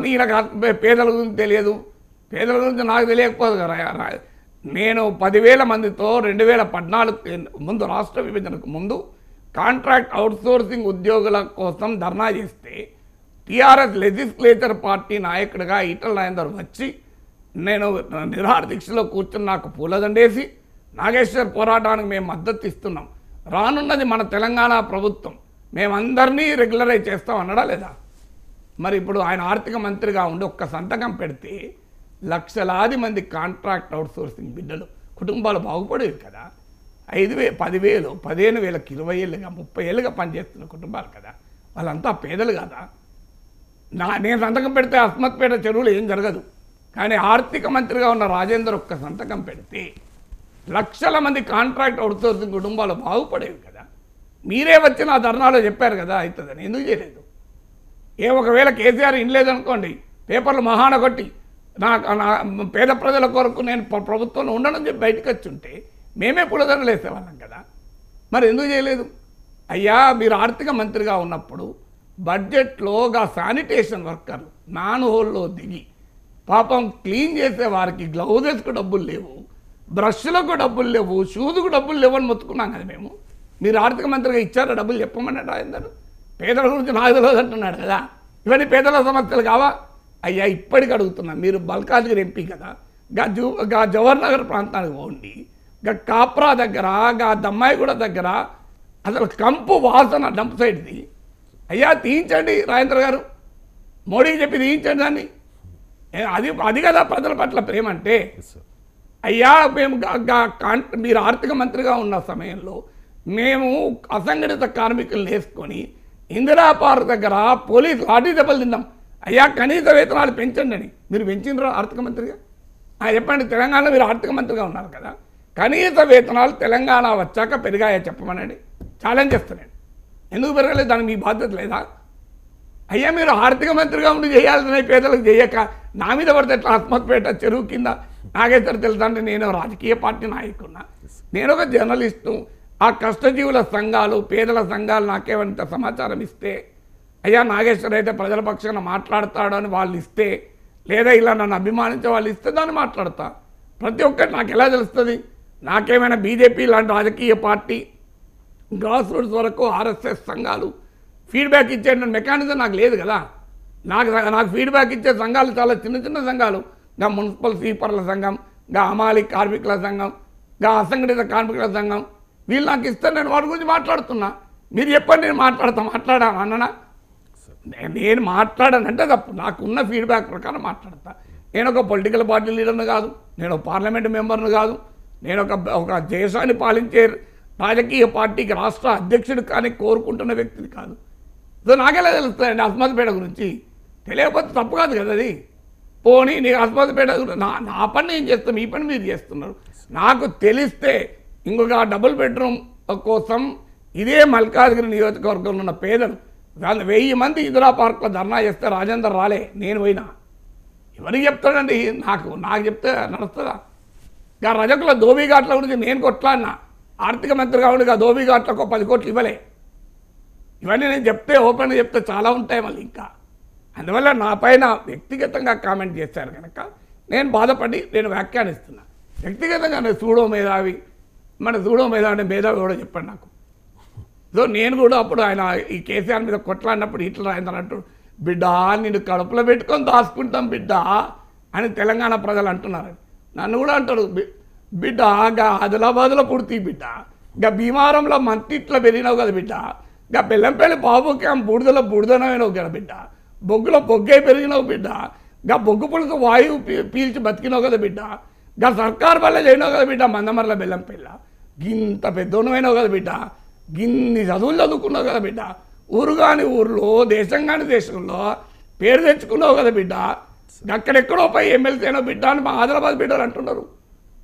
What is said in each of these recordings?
ఈయన పేదల గురించి తెలియదు, పేదల గురించి నాకు తెలియకపోదు కదా. నేను 10,000 మందితో 2014 ముందు రాష్ట్ర విభజనకు ముందు కాంట్రాక్ట్ అవుట్సోర్సింగ్ ఉద్యోగుల కోసం ధర్నా చేస్తే టీఆర్ఎస్ లెజిస్లేచర్ పార్టీ నాయకుడిగా ఈటల రాజేందర్ వచ్చి నేను నిరాహార దీక్షలో కూర్చుని నాకు పూలదండేసి నాగేశ్వర్ పోరాటానికి మేము మద్దతు ఇస్తున్నాం, రానున్నది మన తెలంగాణ ప్రభుత్వం, మేమందరినీ రెగ్యులరైజ్ చేస్తాం అన్నాడా లేదా? మరి ఇప్పుడు ఆయన ఆర్థిక మంత్రిగా ఉండి ఒక్క సంతకం పెడితే లక్షలాది మంది కాంట్రాక్ట్ అవుట్సోర్సింగ్ బిడ్డలు కుటుంబాలు బాగుపడేవి కదా. 5,000, 10,000, 15,000కి 20 ఏళ్ళుగా 30 ఏళ్ళుగా పనిచేస్తున్న కుటుంబాలు కదా, వాళ్ళంతా పేదలు కదా. నేను సంతకం పెడితే అస్మత్పేట చెరువులు ఏం జరగదు, కానీ ఆర్థిక మంత్రిగా ఉన్న రాజేందర్ ఒక్క సంతకం పెడితే లక్షల మంది కాంట్రాక్ట్ అవుట్సోర్సింగ్ కుటుంబాలు బాగుపడేవి కదా. మీరే వచ్చి నా ధర్నాలో చెప్పారు కదా అవుతుందని, ఎందుకు చేయలేదు? ఒకవేళ కేసీఆర్ ఇనలేదనుకోండి, పేపర్లు మహాన కొట్టి నా పేద ప్రజల కొరకు నేను ప్రభుత్వంలో ఉండడం చెప్పి బయటకు వచ్చి ఉంటే మేమే పులదనలు వేసేవాళ్ళం కదా. మరి ఎందుకు చేయలేదు? అయ్యా, మీరు ఆర్థిక మంత్రిగా ఉన్నప్పుడు బడ్జెట్లో శానిటేషన్ వర్కర్లు నాన్ హోల్లో దిగి పాపం క్లీన్ చేసే వారికి గ్లౌజెస్కు డబ్బులు లేవు, బ్రష్లకు డబ్బులు లేవు, షూజుకు డబ్బులు లేవు అని మొత్తుకున్నాం కదా మేము. మీరు ఆర్థిక మంత్రిగా ఇచ్చారా డబ్బులు? చెప్పమన్నాడు రాజేందర్. పేదల గురించి నాకు తెలియదు అంటున్నాడు కదా. ఇవన్నీ పేదల సమస్యలు కావా? అయ్యా, ఇప్పటికి అడుగుతున్నా, మీరు మల్కాజ్గిరి ఎంపీ కదా, జవహర్ నగర్ ప్రాంతానికి పోండి, కాప్రా దగ్గర దమ్మాయిగూడ దగ్గర అసలు కంపు వాసన డంప్ సైడ్ది. అయ్యా, తీయించండి రాజేంద్ర గారు, మోడీకి చెప్పి తీయించండి దాన్ని. అది కదా ప్రజల పట్ల ప్రేమ అంటే. అయ్యా, మేము మీరు ఆర్థిక మంత్రిగా ఉన్న సమయంలో మేము అసంఘటిత కార్మికులను వేసుకొని ఇందిరా పార్క్ దగ్గర పోలీసు లాఠీ దెబ్బలు తిన్నాం. అయ్యా, కనీస వేతనాలు పెంచండి అని మీరు పెంచినరా ఆర్థిక మంత్రిగా? చెప్పండి, తెలంగాణలో మీరు ఆర్థిక మంత్రిగా ఉన్నారు కదా, కనీస వేతనాలు తెలంగాణ వచ్చాక పెరిగాయా చెప్పమనండి, ఛాలెంజ్ చేస్తున్నాను. ఎందుకు పెరగలేదు? దానికి మీ బాధ్యత లేదా? అయ్యా, మీరు ఆర్థిక మంత్రిగా ఉండి చేయాల్సిన పేదలకు చేయక నా మీద పడితే ఎట్లా? ఆత్మహత్యపేట చెరువు కింద నాగేశ్వర్ తెలుసా అంటే నేను రాజకీయ పార్టీ నాయకున్నా, నేను ఒక జర్నలిస్టు. ఆ కష్టజీవుల సంఘాలు, పేదల సంఘాలు నాకేమంత సమాచారం ఇస్తే, అయ్యా నాగేశ్వర్ అయితే ప్రజల పక్షాన మాట్లాడతాడు అని వాళ్ళు ఇస్తే, లేదా ఇలా నన్ను అభిమానించే వాళ్ళు ఇస్తే దాన్ని మాట్లాడతా. ప్రతి ఒక్కటి నాకు ఎలా తెలుస్తుంది? నాకేమైనా బీజేపీ లాంటి రాజకీయ పార్టీ గ్రాస్ రూట్స్ వరకు ఆర్ఎస్ఎస్ సంఘాలు ఫీడ్బ్యాక్ ఇచ్చే మెకానిజం నాకు లేదు కదా. నాకు ఫీడ్బ్యాక్ ఇచ్చే సంఘాలు చాలా చిన్న చిన్న సంఘాలు, మున్సిపల్ స్వీపర్ల సంఘం, అమాలి కార్మికుల సంఘం, అసంఘటిత కార్మికుల సంఘం, వీళ్ళు నాకు ఇస్తే నేను వాటి గురించి మాట్లాడుతున్నా. మీరు చెప్పండి, నేను మాట్లాడాను అన్ననా? నేను మాట్లాడానంటే తప్పు. నాకున్న ఫీడ్బ్యాక్ ప్రకారం మాట్లాడతా. నేను ఒక పొలిటికల్ పార్టీ లీడర్ను కాదు, నేను పార్లమెంట్ మెంబర్ను కాదు, నేను ఒక దేశాన్ని పాలించే రాజకీయ పార్టీకి రాష్ట్ర అధ్యక్షుడు కానీ కోరుకుంటున్న వ్యక్తిని కాదు. సో నాకెలా తెలుస్తాయండి అస్మత్పేట గురించి? తెలియకపోతే తప్పు కాదు కదా అది. పోనీ నీకు అస్మత్పేట నా పని నేను చేస్తాను, మీ పని మీరు చేస్తున్నారు. నాకు తెలిస్తే ఇంకొక డబుల్ బెడ్రూమ్ కోసం ఇదే మల్కాజ్గిరి నియోజకవర్గంలో ఉన్న పేదలు 1000 మంది ఇందిరా పార్క్లో ధర్నా చేస్తే రాజేందర్ రాలే, నేను పోయినా. ఎవరికి చెప్తాడండి? నాకు చెప్తే నడుస్తుందా? రజకుల ధోబీఘాట్ల గురించి నేను కొట్లాడినా, ఆర్థిక మంత్రిగా ఉండి ధోబీఘాట్లకు 10 కోట్లు ఇవ్వలే. ఇవన్నీ నేను చెప్తే ఓపెన్గా చెప్తే చాలా ఉంటాయి మళ్ళీ ఇంకా. అందువల్ల నా పైన వ్యక్తిగతంగా కామెంట్ చేశారు కనుక నేను బాధపడి నేను వ్యాఖ్యానిస్తున్నా. వ్యక్తిగతంగా నేను సూడో మేధావి, మన సూడో మేధావి మేధావి కూడా చెప్పండి నాకు. సో నేను కూడా అప్పుడు ఆయన ఈ కేసీఆర్ మీద కొట్లాడినప్పుడు ఇట్లా అయిందన్నట్టు, బిడ్డ నేను కడుపులో పెట్టుకొని దాచుకుంటాం బిడ్డ అని తెలంగాణ ప్రజలు అంటున్నారు. నన్ను కూడా అంటారు, బిడ్డ ఆదిలాబాద్లో పుడితే బిడ్డ, భీమారంలో మంటిట్లో పెరిగినావు కదా బిడ్డ, బెల్లంపల్లి బాబుకి బుడిదనమైనవు కదా బిడ్డ, బొగ్గులో బొగ్గే పెరిగినావు బిడ్డ, బొగ్గు పులుసు వాయువు పీల్చి బతికినావు కదా బిడ్డ, సర్కారు వల్ల చేయనావు కదా బిడ్డ, మందమర్ల బెల్లంపల్లి గింత పెద్దోనమైనావు కదా బిడ్డ, గిన్ని చదువులు చదువుకున్నావు కదా బిడ్డ, ఊరు కాని ఊర్లో దేశం కాని దేశంలో పేరు తెచ్చుకున్నావు కదా బిడ్డ, అక్కడెక్కడో పోయి ఎమ్మెల్సీ అయినా బిడ్డ అని మా ఆదిలాబాద్ బిడ్డలు అంటున్నారు,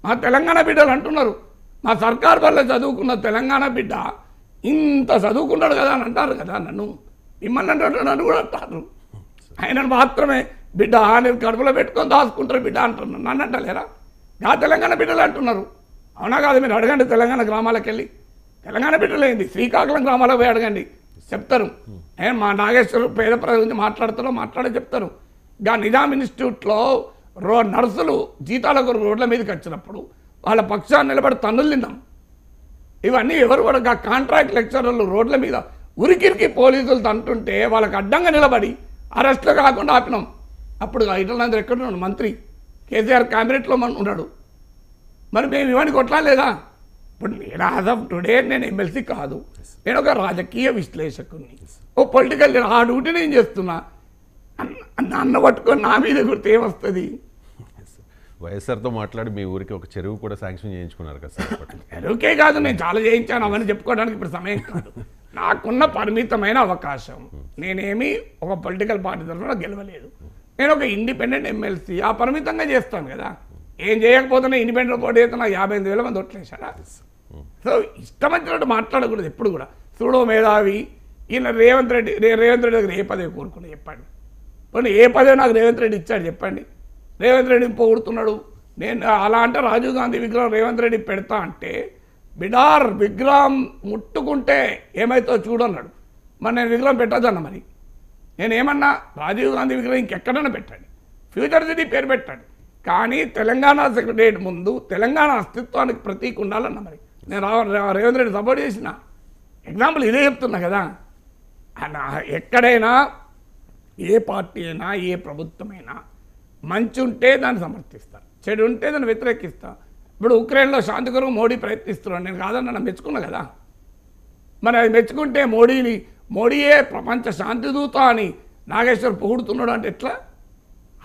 మా తెలంగాణ బిడ్డలు అంటున్నారు. మా సర్కారు వల్ల చదువుకున్న తెలంగాణ బిడ్డ ఇంత చదువుకున్నాడు కదా అని అంటారు కదా. మిమ్మల్ని అంటారు, నన్ను కూడా అంటారు. ఆయనను మాత్రమే బిడ్డ నేను కడుపులో పెట్టుకొని దాచుకుంటారు బిడ్డ అంటున్నారు. నన్ను అంటలేరా? తెలంగాణ బిడ్డలు అంటున్నారు. అవునా కాదు? మీరు అడగండి తెలంగాణ గ్రామాలకు వెళ్ళి, తెలంగాణ బిడ్డలేంది శ్రీకాకుళం గ్రామాలకు పోయి అడగండి, చెప్తారు. మా నాగేశ్వరు పేద ప్రజల గురించి మాట్లాడే చెప్తారు. నిజాం ఇన్స్టిట్యూట్లో నర్సులు జీతాలకు రోడ్ల మీదకి వచ్చినప్పుడు వాళ్ళ పక్షాన్ని నిలబడి తన్నులు తిన్నాం. ఇవన్నీ ఎవరు కూడా కాంట్రాక్ట్ లెక్చరర్లు రోడ్ల మీద ఉరికిరికి పోలీసులు తంటుంటే వాళ్ళకి అడ్డంగా నిలబడి అరెస్టులు కాకుండా ఆపినాం. అప్పుడు ఈటల ఎక్కడున్నాడు? మంత్రి కేసీఆర్ క్యాబినెట్లో ఉన్నాడు. మరి మేము ఇవన్నీ కొట్టలేదా? ఇప్పుడు నేను యాజ్ ఆఫ్ టుడే నేను ఎమ్మెల్సీ కాదు, నేను ఒక రాజకీయ విశ్లేషకుని, ఓ పొలిటికల్ ఆ డ్యూటీ నేను చేస్తున్నా. అన్న పట్టుకొని నా మీద గుర్తు ఏమొస్తుంది? వైఎస్ఆర్తో మాట్లాడి మీ ఊరికి ఒక చెరువు కూడా శాంక్షన్ చేయించుకున్నారు కదా సార్. చెరువుకే కాదు, నేను చాలా చేయించాను. అవన్నీ చెప్పుకోవడానికి ఇప్పుడు సమయం కాదు. నాకున్న పరిమితమైన అవకాశం, నేనేమి ఒక పొలిటికల్ పార్టీ తరఫున గెలవలేదు, నేను ఒక ఇండిపెండెంట్ ఎమ్మెల్సీ, ఆ పరిమితంగా చేస్తాను కదా. ఏం చేయకపోతే ఇండిపెండెంట్ పోటీ అయితే నాకు 55,000 మంది ఓట్లేశారా? సో ఇష్టం వచ్చినట్టు మాట్లాడకూడదు ఎప్పుడు కూడా. సూడో మేధావి ఈయన రేవంత్ రెడ్డి దగ్గర ఏ పదవి కోరుకున్నా చెప్పండి. పోనీ ఏ పదవి నాకు రేవంత్ రెడ్డి ఇచ్చాడు చెప్పండి. రేవంత్ రెడ్డిని పొగుడుతున్నాడు. నేను అలా అంటే రాజీవ్ గాంధీ విగ్రహం రేవంత్ రెడ్డి పెడతా అంటే బిడార్ విగ్రహం ముట్టుకుంటే ఏమైతో చూడన్నాడు. మరి నేను విగ్రహం పెట్టద్దన్న. మరి నేనేమన్నా రాజీవ్ గాంధీ విగ్రహం ఇంకెక్కడైనా పెట్టండి, ఫ్యూచర్ సిటీ పేరు పెట్టండి, కానీ తెలంగాణ సెక్రటరియట్ ముందు తెలంగాణ అస్తిత్వానికి ప్రతీక ఉండాలన్న. మరి నేను రేవంత్ రెడ్డి సపోర్ట్ చేసిన ఎగ్జాంపుల్ ఇదే చెప్తున్నా కదా. ఎక్కడైనా ఏ పార్టీ అయినా ఏ ప్రభుత్వమైనా మంచి ఉంటే దాన్ని సమర్థిస్తారు, చెడు ఉంటే దాన్ని వ్యతిరేకిస్తారు. ఇప్పుడు ఉక్రెయిన్లో శాంతి కొరకు మోడీ ప్రయత్నిస్తున్నాడు, నేను కాదని నన్ను మెచ్చుకున్నా కదా. మరి అది మెచ్చుకుంటే మోడీయే ప్రపంచ శాంతిదూత అని నాగేశ్వర్ పొగుడుతున్నాడు అంటే ఎట్లా?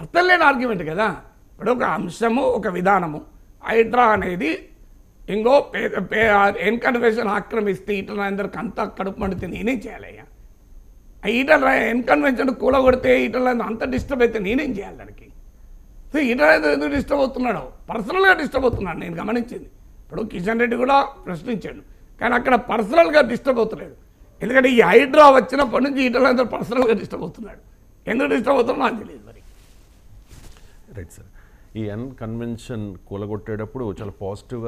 అర్థం లేని ఆర్గ్యుమెంట్ కదా. ఇప్పుడు ఒక అంశము, ఒక విధానము, హైడ్రా అనేది ఇంకో ఎన్కన్వెన్షన్ ఆక్రమిస్తే ఈటల రాజేందర్కి అంతా కడుపు మండితే నేనేం చేయాలయ్యా? ఈటల ఎన్కన్వెన్షన్ కూలగొడితే ఈటల అంత డిస్టర్బ్ అయితే నేనేం చేయాలి దానికి? సో ఈటల ఎందుకు డిస్టర్బ్ అవుతున్నాడు? పర్సనల్గా డిస్టర్బ్ అవుతున్నాడు నేను గమనించింది. ఇప్పుడు కిషన్ రెడ్డి కూడా ప్రశ్నించాడు, కానీ అక్కడ పర్సనల్గా డిస్టర్బ్ అవుతున్నాడు. ఎందుకంటే ఈ హైడ్రా వచ్చినప్పటి నుంచి ఈటల పర్సనల్గా డిస్టర్బ్ అవుతున్నాడు. ఎందుకు డిస్టర్బ్ అవుతున్నాడో నాకు తెలియదు. మరి రైట్ సార్, ఈ ఎన్ కన్వెన్షన్ కూలగొట్టేటప్పుడు చాలా పాజిటివ్గా